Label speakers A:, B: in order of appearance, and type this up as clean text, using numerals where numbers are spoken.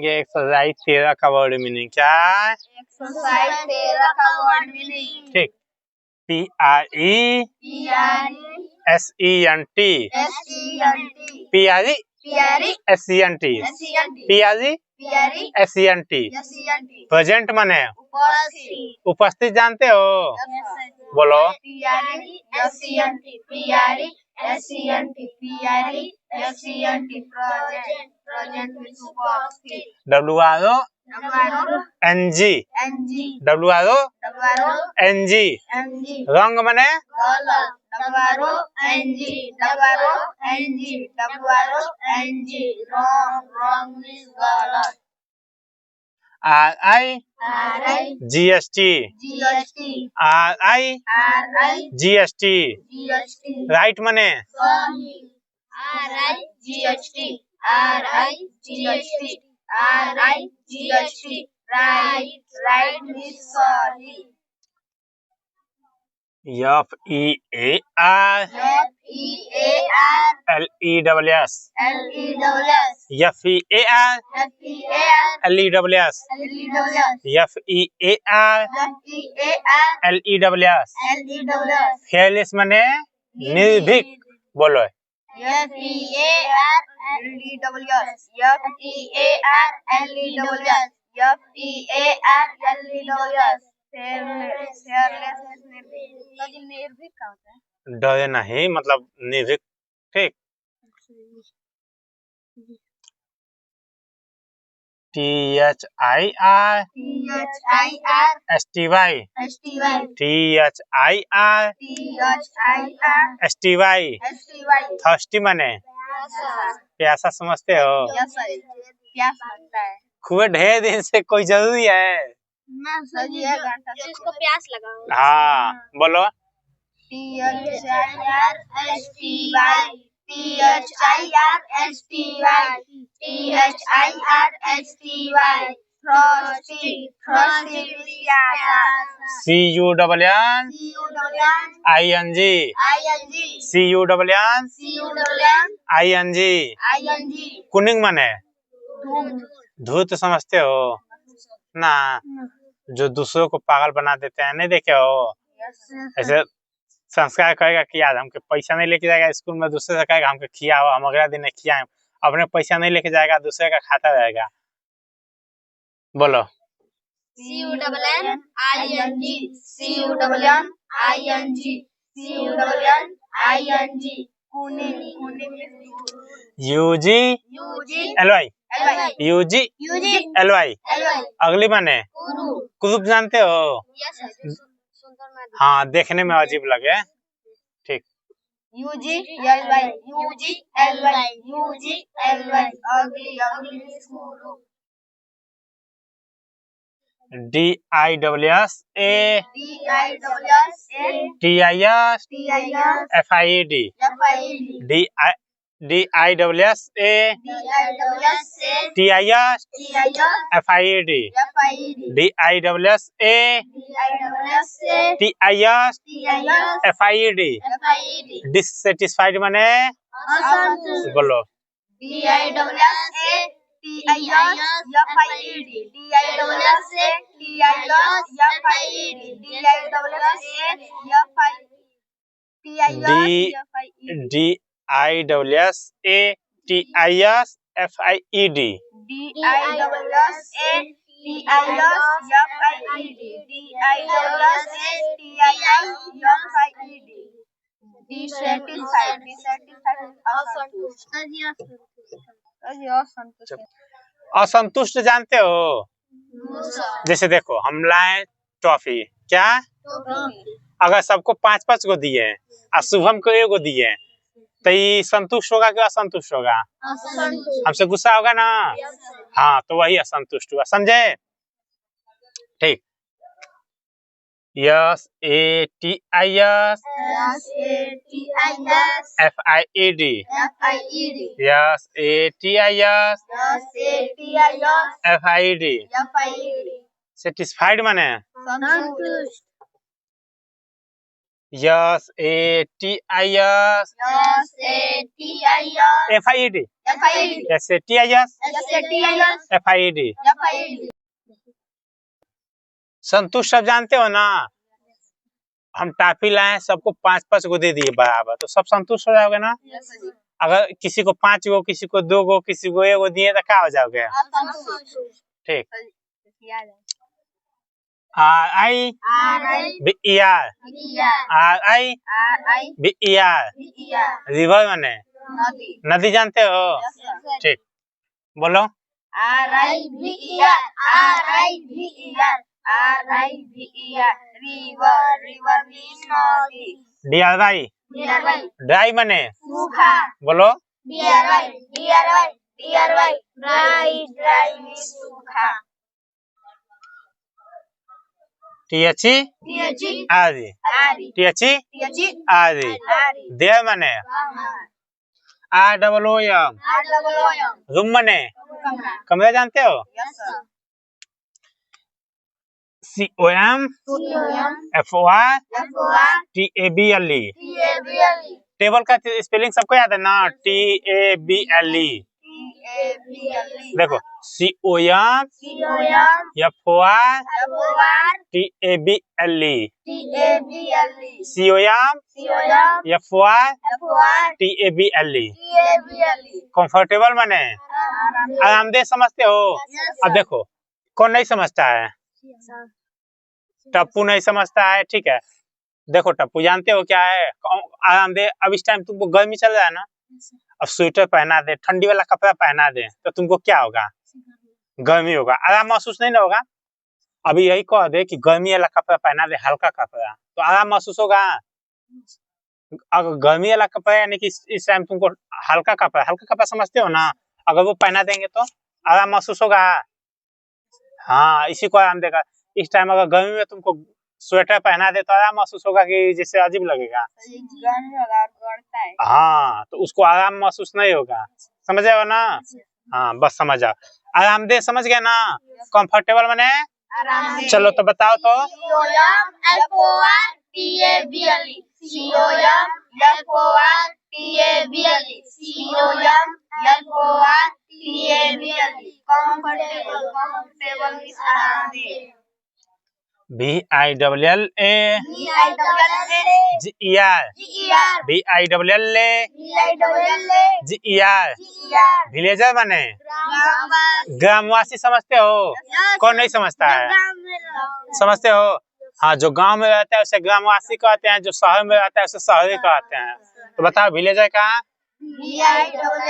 A: ये एक्सरसाइज 13 का word meaning क्या है?
B: एक्सरसाइज 13 का वर्ड मीनिंग।
A: ठीक। PRESENT प्रेजेंट माने उपस्थित जानते हो? बोलो। WRONG रंग माने RIGST राइट माने FEARLESS फेयरलेस माने निर्भीक। बोलो। डरे नहीं मतलब निर्भीक। ठीक। THIRSTY थर्स्टी माने प्यासा समझते हो?
B: प्यास लगता है।
A: खूब ढेर दिन से कोई जरूरी है
B: जिसको प्यास लगा।
A: हाँ बोलो। CUNNING कुनिंग माने धूर्त समझते हो ना? जो दूसरों को पागल बना देते हैं, नहीं देखे हो? ऐसे संस्कार करेगा कि यार हमके पैसा नहीं लेके जाएगा स्कूल में, दूसरे से कहेगा हमके खिया हो, हम अगला दिन खिया, अपने पैसा नहीं लेके जाएगा, दूसरे का खाता रहेगा। बोलो। UGLY अगली माने कुरूप जानते हो? हाँ देखने में अजीब लगे। ठीक।
B: UGLY
A: DISSA TISFIED DISSA TISFIED DISSA dissatisfied माने बोलो। असंतुष्ट जानते हो? जैसे देखो हम लाए टॉफी, क्या अगर सबको 5-5 को दिए और शुभम को 1 को दिए तो ये संतुष्ट होगा कि असंतुष्ट होगा? हमसे गुस्सा होगा ना। हाँ तो वही असंतुष्ट हुआ, समझे? ठीक। SATIS FIED FIED सेटिस्फाइड माने yes A T I S
B: SATIS
A: F I D
B: FID
A: S A T I S
B: SATIS
A: F I D.
B: FID
A: संतुष्ट सब जानते हो ना। हम टॉफी लाए सबको 5-5 गो दे दिए बराबर, तो सब संतुष्ट हो जाओगे ना। अगर किसी को 5 गो, किसी को 2 गो, किसी को 1 गो दिए तो क्या हो जाओगे। ठीक। R I B E R R I B E R river माने नदी जानते हो। ठीक बोलो।
B: रिवर मीन नदी।
A: DRY ड्राई माने बोलो।
B: ड्राई मीन सूखा।
A: THE आदि THE आदि। देव माने ROOM रूम माने कमरा जानते हो। COM FOR TABLE टेबल का स्पेलिंग सबको याद है ना। TABLE देखो COM FOR TABLE COM FOR TABLE। Comfortable माने आरामदेह समझते हो। अब देखो कौन नहीं समझता है। टप्पू नहीं समझता है। ठीक है देखो टप्पू जानते हो क्या है आरामदेह। अब इस टाइम तुमको गर्मी चल रहा है ना, अब स्वेटर पहना दे, ठंडी वाला कपड़ा पहना दे तो तुमको क्या होगा, गर्मी होगा, आराम महसूस नहीं ना होगा। अभी यही कह दे कि गर्मी वाला कपड़ा पहना दे, हल्का कपड़ा, तो आराम महसूस होगा। अगर गर्मी वाला कपड़ा यानी कि इस टाइम तुमको हल्का कपड़ा समझते हो ना, अगर वो पहना देंगे तो आराम महसूस होगा। हाँ इसी को आराम देगा। इस टाइम अगर गर्मी में तुमको स्वेटर पहना दे तो आराम महसूस होगा कि जैसे अजीब लगेगा। हाँ तो उसको आराम महसूस नहीं होगा। समझ गए ना। हाँ बस समझ जाओ। आरामदेह समझ गए ना। कंफर्टेबल माने चलो तो बताओ तो। VILLA GER VILLA GER villager माने ग्रामवासी समझते हो। कौन नहीं समझता है। समझते हो। हाँ जो गांव में रहता है उसे ग्रामवासी कहते हैं, जो शहर में रहता है उसे शहरी कहते हैं। तो बताओ विलेजर कहाँ।
B: VILLAGER